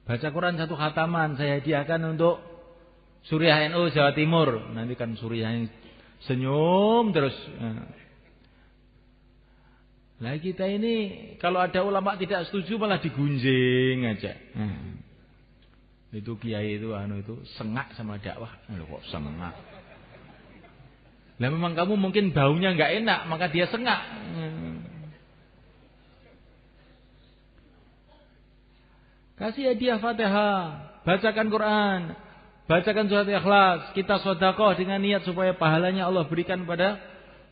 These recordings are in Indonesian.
Baca Quran 1 khataman saya hadiahkan untuk Suriah NU Jawa Timur. Nanti kan Suriah senyum terus. Nah kita ini kalau ada ulama tidak setuju malah digunjing aja. Itu kiai itu itu sengak sama dakwah. Loh kok sengak? Lah memang kamu mungkin baunya enggak enak maka dia sengak. Kasih hadiah Fatihah, bacakan Quran, bacakan surat Ikhlas, kita sedekah dengan niat supaya pahalanya Allah berikan pada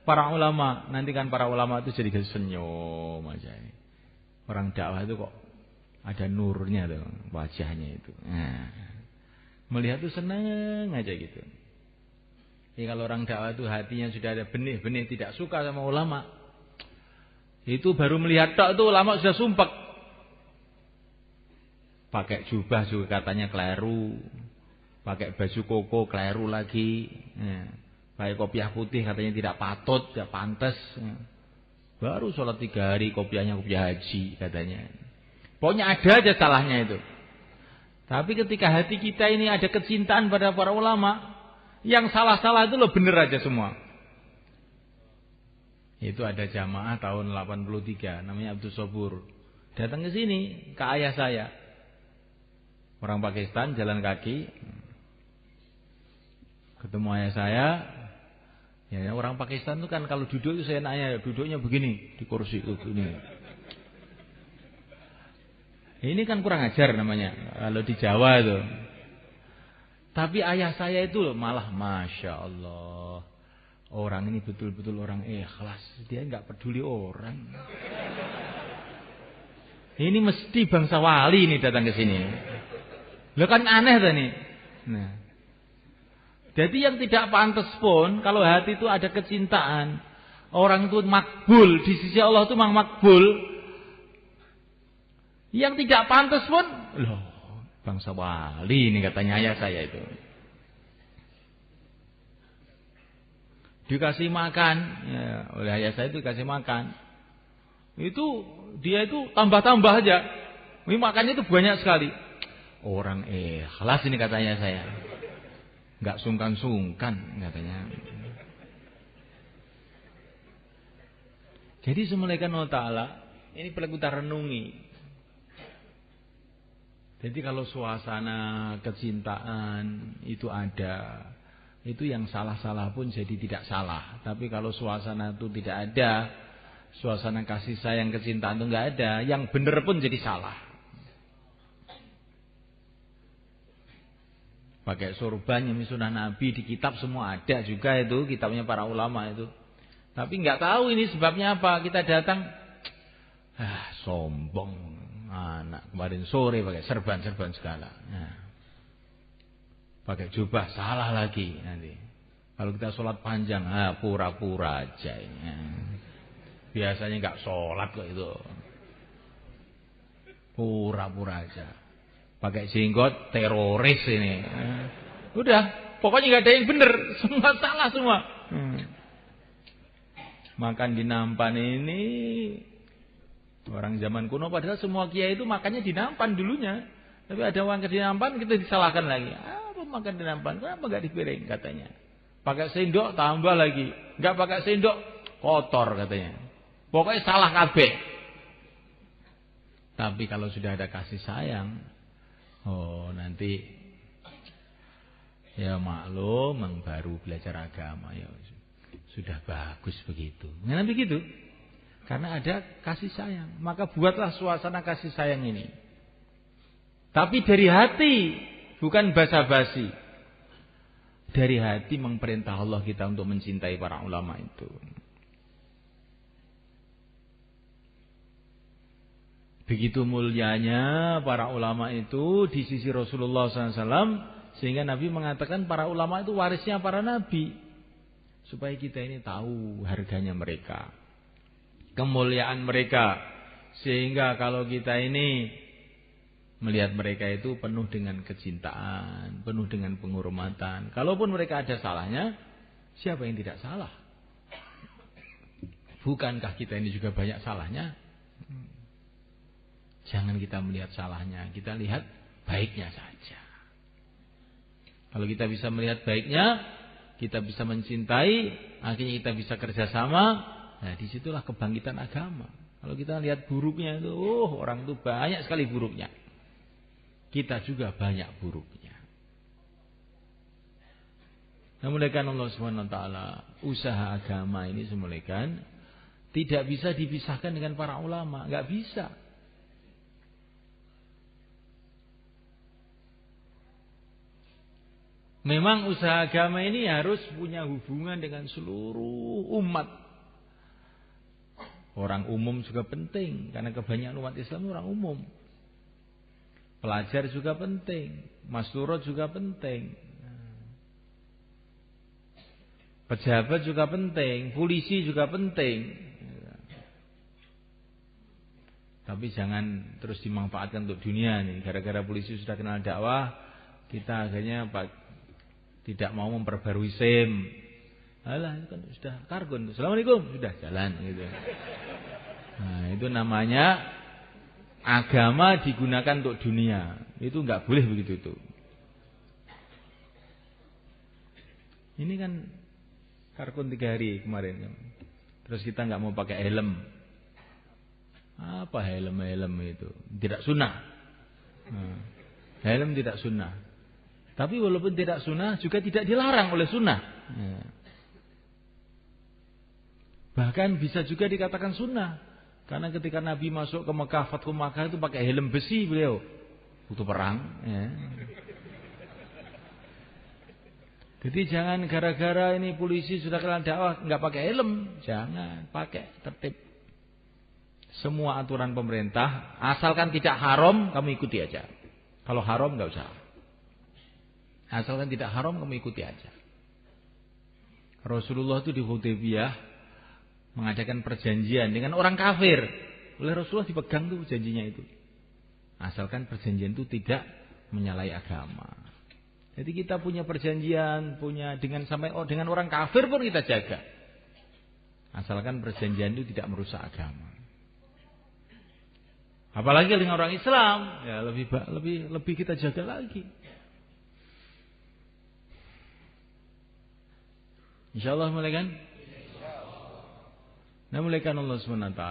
para ulama. Nanti kan para ulama itu jadi senyum aja. Orang dakwah itu kok ada nurnya tuh wajahnya itu. Melihat itu senang aja gitu. Jadi kalau orang dakwah itu hatinya sudah ada benih-benih tidak suka sama ulama, itu baru melihat tok itu ulama sudah sumpek. Pakai jubah juga katanya keliru. Pakai baju koko keliru lagi. Pakai kopiah putih katanya tidak patut, tidak pantas. Baru sholat 3 hari kopiahnya kopiah haji katanya. Pokoknya ada aja salahnya itu. Tapi ketika hati kita ini ada kecintaan pada para ulama, yang salah-salah itu loh bener aja semua. Itu ada jamaah tahun 83 namanya Abdul Sobur. Datang ke sini ke ayah saya. Orang Pakistan jalan kaki. Ketemu ayah saya. Ya orang Pakistan itu kan kalau duduk itu saya nanya duduknya begini di kursi itu ini. Ini kan kurang ajar namanya kalau di Jawa itu. Tapi ayah saya itu malah Masya Allah. Orang ini betul-betul orang ikhlas. Dia enggak peduli orang. Ini mesti bangsa wali ini datang ke sini. Loh kan aneh tadi. Nah. Jadi yang tidak pantas pun kalau hati itu ada kecintaan, orang itu makbul di sisi Allah itu memang makbul. Yang tidak pantas pun, loh, bangsa wali ini katanya ayah saya itu. Dikasih makan, ya, oleh ayah saya itu dikasih makan. Itu dia itu tambah-tambah aja. Ini makannya itu banyak sekali. Orang ikhlas ini katanya saya. Enggak sungkan-sungkan katanya. Jadi semulaikan Allah Ta'ala ini perlu kita renungi. Jadi kalau suasana kecintaan itu ada, itu yang salah-salah pun jadi tidak salah. Tapi kalau suasana itu tidak ada, suasana kasih sayang kecintaan itu enggak ada, yang benar pun jadi salah. Pakai sorban yang sunnah Nabi di kitab semua ada juga itu kitabnya para ulama itu. Tapi nggak tahu ini sebabnya apa. Kita datang, sombong anak kemarin sore pakai serban-serban segala. Pakai jubah salah lagi nanti. Kalau kita sholat panjang, pura-pura aja ini. Biasanya nggak sholat kok itu. Pura-pura aja. Pakai jenggot teroris ini. Udah, pokoknya nggak ada yang benar, semua salah semua. Makan di nampan ini orang zaman kuno padahal semua kiai itu makannya di nampan dulunya. Tapi ada orang di nampan kita disalahkan lagi. Apa makan di nampan? Kenapa nggak di piring katanya? Pakai sendok tambah lagi. Nggak pakai sendok kotor katanya. Pokoknya salah kabeh. Tapi kalau sudah ada kasih sayang, nanti ya maklum baru belajar agama ya sudah bagus begitu. Nah begitu. Karena ada kasih sayang, maka buatlah suasana kasih sayang ini. Tapi dari hati, bukan basa-basi. Dari hati memperintah Allah kita untuk mencintai para ulama itu. Begitu mulianya para ulama itu di sisi Rasulullah SAW, sehingga Nabi mengatakan para ulama itu warisnya para nabi. Supaya kita ini tahu harganya mereka, kemuliaan mereka. Sehingga kalau kita ini melihat mereka itu penuh dengan kecintaan, penuh dengan penghormatan. Kalaupun mereka ada salahnya, siapa yang tidak salah? Bukankah kita ini juga banyak salahnya? Jangan kita melihat salahnya, kita lihat baiknya saja. Kalau kita bisa melihat baiknya, kita bisa mencintai, akhirnya kita bisa kerjasama. Nah, disitulah kebangkitan agama. Kalau kita lihat buruknya itu, orang itu banyak sekali buruknya. Kita juga banyak buruknya. Namun Allah SWT, usaha agama ini semulaikan tidak bisa dipisahkan dengan para ulama, nggak bisa. Memang usaha agama ini harus punya hubungan dengan seluruh umat. Orang umum juga penting, karena kebanyakan umat Islam orang umum. Pelajar juga penting, masturot juga penting. Pejabat juga penting, polisi juga penting. Tapi jangan terus dimanfaatkan untuk dunia nih. Gara-gara polisi sudah kenal dakwah, kita akhirnya tidak mau memperbarui SIM. Alah, itu kan sudah kargon. Assalamualaikum, sudah jalan gitu. Nah, itu namanya agama digunakan untuk dunia. Itu enggak boleh begitu itu. Ini kan kargon 3 hari kemarin. Terus kita enggak mau pakai helm. Apa helm itu? Tidak sunnah. Nah, helm tidak sunnah. Tapi walaupun tidak sunnah juga tidak dilarang oleh sunnah. Nah. Bahkan bisa juga dikatakan sunnah. Karena ketika Nabi masuk ke Mekah, Fathu Makkah itu pakai helm besi beliau. Untuk perang. Ya. Jadi jangan gara-gara ini polisi sudah kenal dakwah nggak pakai helm. Jangan, pakai tertib. Semua aturan pemerintah, asalkan tidak haram, kamu ikuti aja. Kalau haram nggak usah. Asalkan tidak haram, kamu ikuti aja. Rasulullah itu di Hudaybiyah mengadakan perjanjian dengan orang kafir. Oleh Rasulullah dipegang tuh janjinya itu. Asalkan perjanjian itu tidak menyalahi agama. Jadi kita punya perjanjian, dengan orang kafir pun kita jaga. Asalkan perjanjian itu tidak merusak agama. Apalagi dengan orang Islam, ya lebih kita jaga lagi. Insyaallah mulaikan. Nah, mulaikan Allah SWT,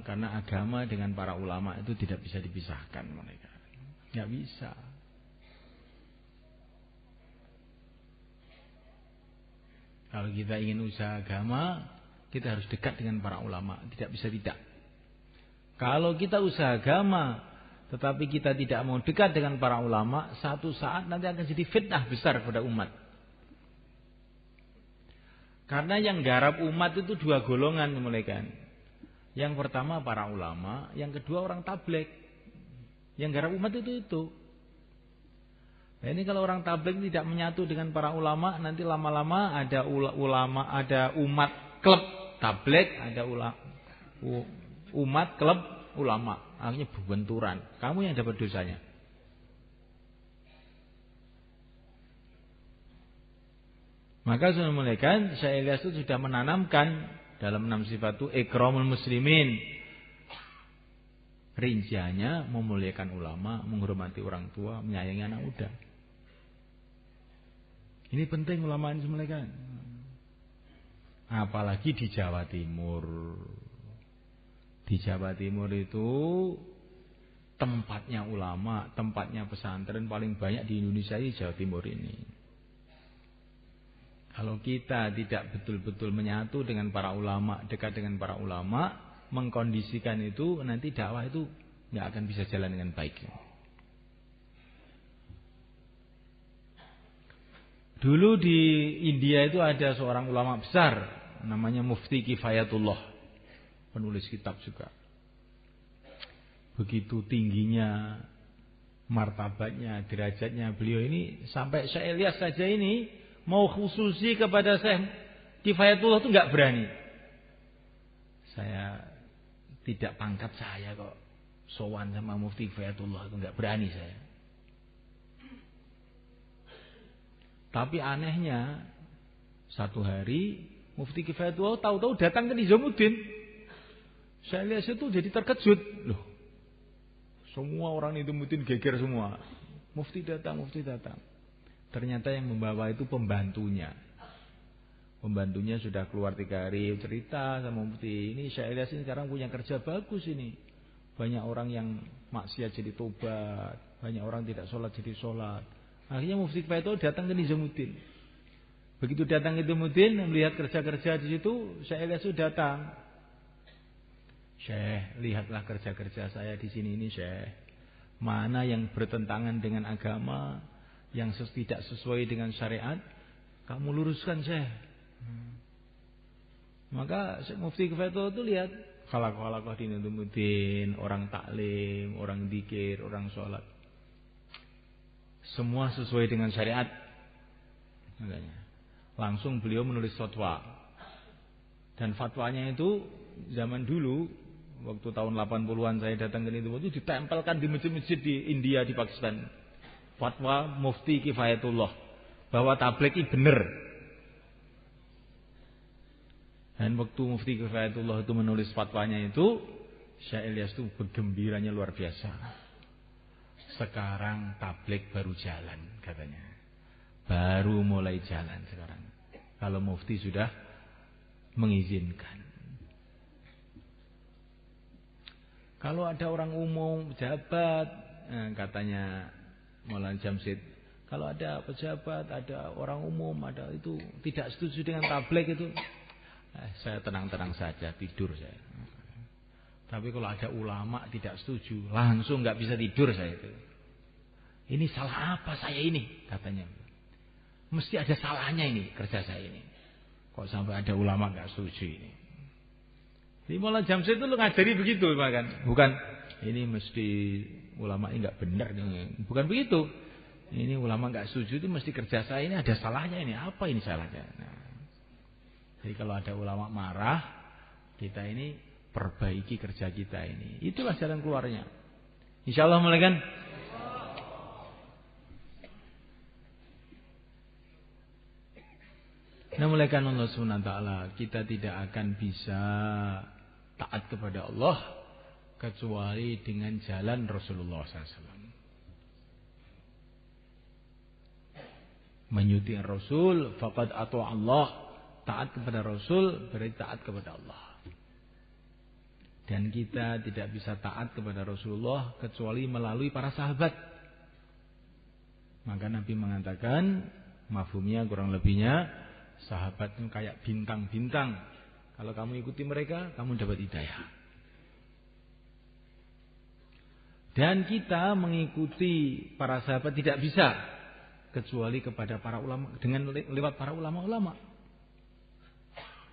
karena agama dengan para ulama itu tidak bisa dipisahkan mereka. Enggak bisa. Kalau kita ingin usaha agama, kita harus dekat dengan para ulama, tidak bisa tidak. Kalau kita usaha agama, tetapi kita tidak mau dekat dengan para ulama, satu saat nanti akan jadi fitnah besar pada umat. Karena yang garap umat itu 2 golongan mulaikan. Yang pertama para ulama, yang kedua orang tabligh. Yang garap umat itu. Nah, ini kalau orang tabligh tidak menyatu dengan para ulama, nanti lama-lama ada ada umat klub tabligh, ada umat klub ulama. Akhirnya berbenturan. Kamu yang dapat dosanya. Maka sudah mulaikan Syekh Ilyas itu sudah menanamkan dalam 6 sifat itu ikramul muslimin. Rinciannya memuliakan ulama, menghormati orang tua, menyayangi anak muda. Ini penting ulama ini mulaikan. Apalagi di Jawa Timur. Di Jawa Timur itu tempatnya ulama, tempatnya pesantren paling banyak di Indonesia di Jawa Timur ini. Kalau kita tidak betul-betul menyatu dengan para ulama, dekat dengan para ulama, mengkondisikan itu, nanti dakwah itu nggak akan bisa jalan dengan baik. Dulu di India itu ada seorang ulama besar, namanya Mufti Kifayatullah, penulis kitab juga. Begitu tingginya, martabatnya, derajatnya beliau ini, sampai Syekh Ilyas saja ini mau khususi kepada Syekh Kifayatullah itu enggak berani. Saya tidak pangkat saya kok sowan sama Mufti Kifayatullah itu enggak berani saya. Tapi anehnya satu hari Mufti Kifayatullah tahu-tahu datang ke Nizamuddin. Saya lihat itu jadi terkejut. Loh, semua orang Nizamuddin geger semua. Mufti datang, mufti datang. Ternyata yang membawa itu pembantunya. Pembantunya sudah keluar 3 hari cerita sama mufti. Ini Syekh Ilyas ini sekarang punya kerja bagus ini. Banyak orang yang maksiat jadi tobat. Banyak orang tidak sholat jadi sholat. Akhirnya mufti Kifayatullah datang ke Nizamuddin. Begitu datang ke Nizamuddin melihat kerja-kerja di situ, Syekh Ilyas itu datang. Syekh, lihatlah kerja-kerja saya di sini ini Syekh. Mana yang bertentangan dengan agama, yang tidak sesuai dengan syariat, kamu luruskan Syekh. Maka Mufti Kifayatullah itu lihat khalaqah di Nizamuddin, orang taklim, orang dzikir, orang sholat, semua sesuai dengan syariat. Makanya langsung beliau menulis fatwa. Dan fatwanya itu zaman dulu waktu tahun 80-an saya datang ke Nizamuddin itu ditempelkan di masjid-masjid di India, di Pakistan. Fatwa Mufti Kifayatullah bahwa tabligh ini benar. Dan waktu Mufti Kifayatullah itu menulis fatwanya itu, Syekh Ilyas itu bergembiranya luar biasa. Sekarang tabligh baru jalan katanya. Baru mulai jalan sekarang. Kalau Mufti sudah mengizinkan. Kalau ada orang umum, pejabat, katanya Maulana Jamsid, kalau ada pejabat, ada orang umum, ada itu tidak setuju dengan tabligh itu, saya tenang-tenang saja, tidur saya. Tapi kalau ada ulama tidak setuju, langsung nggak bisa tidur saya itu. Ini salah apa saya ini? Katanya. Mesti ada salahnya ini kerja saya ini. Kok sampai ada ulama nggak setuju ini? Jadi Maulana Jamsid itu lu ngajari begitu, kan? Bukan ini mesti ulama ini nggak benar nih. Bukan begitu. Ini ulama nggak setuju itu mesti kerja saya ini ada salahnya ini. Apa ini salahnya? Nah, jadi kalau ada ulama marah, kita ini perbaiki kerja kita ini. Itulah jalan keluarnya. Insyaallah mulai kan? Nah, mulaikan Allah SWT, kita tidak akan bisa taat kepada Allah kecuali dengan jalan Rasulullah SAW. Menyuti Rasul, faqad ata Allah. Taat kepada Rasul berarti taat kepada Allah. Dan kita tidak bisa taat kepada Rasulullah kecuali melalui para sahabat. Maka Nabi mengatakan, mafhumnya kurang lebihnya, sahabat itu kayak bintang-bintang. Kalau kamu ikuti mereka, kamu dapat hidayah. Dan kita mengikuti para sahabat tidak bisa kecuali kepada para ulama, dengan lewat para ulama-ulama.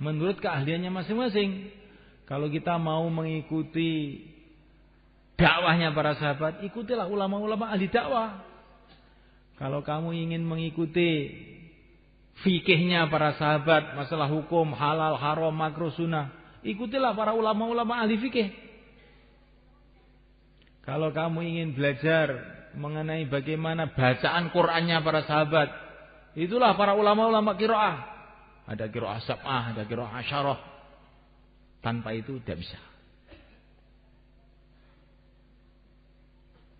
Menurut keahliannya masing-masing. Kalau kita mau mengikuti dakwahnya para sahabat, ikutilah ulama-ulama ahli dakwah. Kalau kamu ingin mengikuti fikihnya para sahabat, masalah hukum, halal, haram, makruh, sunnah, ikutilah para ulama-ulama ahli fikih. Kalau kamu ingin belajar mengenai bagaimana bacaan Qur'annya para sahabat, itulah para ulama-ulama qiraah. Ada qiraah sab'ah, ada qiraah asyarah. Tanpa itu tidak bisa.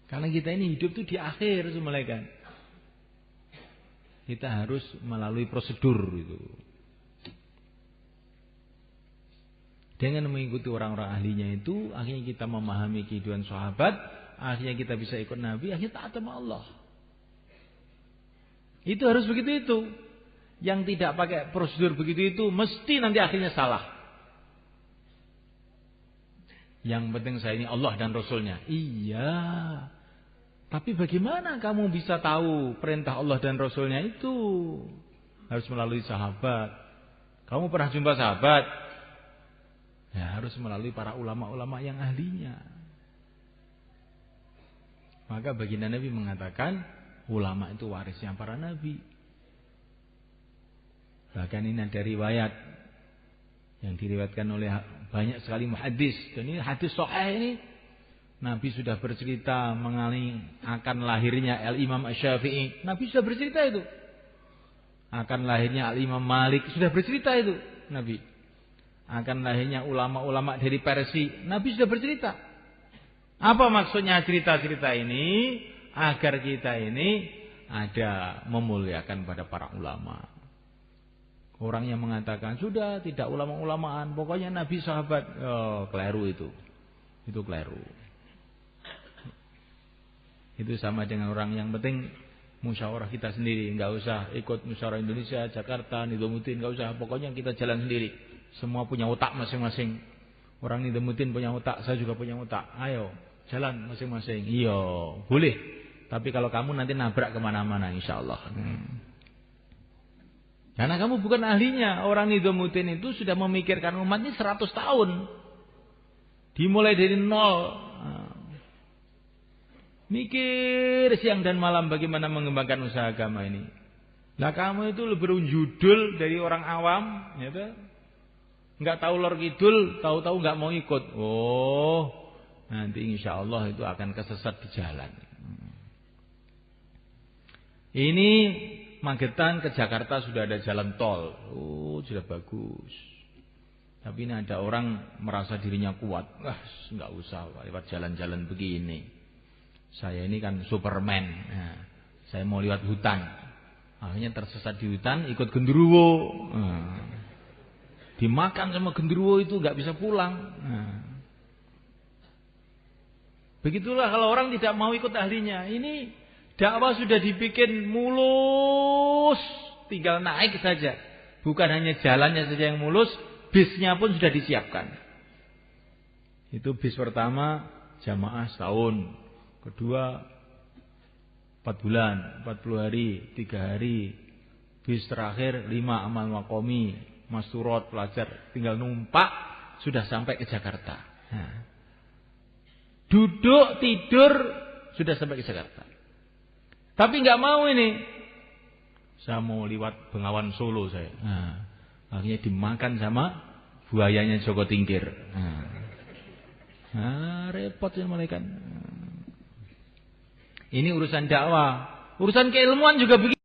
Karena kita ini hidup itu di akhir semalekan. Kita harus melalui prosedur itu. Dengan mengikuti orang-orang ahlinya itu, akhirnya kita memahami kehidupan sahabat, akhirnya kita bisa ikut Nabi, akhirnya taat sama Allah. Itu harus begitu itu. Yang tidak pakai prosedur begitu itu mesti nanti akhirnya salah. Yang penting saya ini Allah dan Rasulnya. Iya. Tapi bagaimana kamu bisa tahu perintah Allah dan Rasulnya itu? Harus melalui sahabat. Kamu pernah jumpa sahabat? Ya harus melalui para ulama-ulama yang ahlinya. Maka baginda Nabi mengatakan, ulama itu warisnya para nabi. Bahkan ini ada riwayat yang diriwayatkan oleh banyak sekali muhaddis. Dan ini hadis sahih ini. Nabi sudah bercerita mengenai akan lahirnya Al-Imam Asy-Syafi'i. Nabi sudah bercerita itu. Akan lahirnya Al-Imam Malik. Sudah bercerita itu Nabi. Akan lahirnya ulama-ulama dari Persia. Nabi sudah bercerita. Apa maksudnya cerita-cerita ini? agar kita ini ada memuliakan pada para ulama. Orang yang mengatakan sudah tidak ulama-ulamaan, pokoknya nabi sahabat, keliru itu. Itu keliru. Itu sama dengan orang yang penting musyawarah kita sendiri, enggak usah ikut musyawarah Indonesia, Jakarta, Nizamuddin, enggak usah, pokoknya kita jalan sendiri. Semua punya otak masing-masing. Orang Nizamuddin punya otak, saya juga punya otak. Ayo, jalan masing-masing. Iya, boleh. Tapi kalau kamu nanti nabrak kemana-mana, insyaallah. Karena kamu bukan ahlinya. Orang Nizamuddin itu sudah memikirkan umatnya 100 tahun. Dimulai dari nol. Mikir siang dan malam bagaimana mengembangkan usaha agama ini. Lah kamu itu lebih berjudul dari orang awam, gitu. Enggak tahu lor kidul, tahu-tahu enggak mau ikut. Oh, nanti insyaallah itu akan kesesat di jalan. Ini Magetan ke Jakarta sudah ada jalan tol. Oh, sudah bagus. Tapi ini ada orang merasa dirinya kuat. Enggak usah lewat jalan-jalan begini. Saya ini kan Superman. Nah, saya mau lewat hutan. Akhirnya tersesat di hutan, ikut genderuwo. Dimakan sama genderuwo itu enggak bisa pulang. Begitulah kalau orang tidak mau ikut ahlinya. Ini dakwah sudah dibikin mulus, tinggal naik saja. Bukan hanya jalannya saja yang mulus, bisnya pun sudah disiapkan. Itu bis pertama jamaah setahun, kedua 4 bulan, 40 hari, 3 hari. Bis terakhir 5 amal makomi, masturat, pelajar, tinggal numpak sudah sampai ke Jakarta. Duduk tidur sudah sampai ke Jakarta. Tapi nggak mau ini. Saya mau lewat Bengawan Solo saya. Akhirnya dimakan sama buayanya Joko Tingkir. Repot sih malaikat. Ini urusan dakwah, urusan keilmuan juga begitu.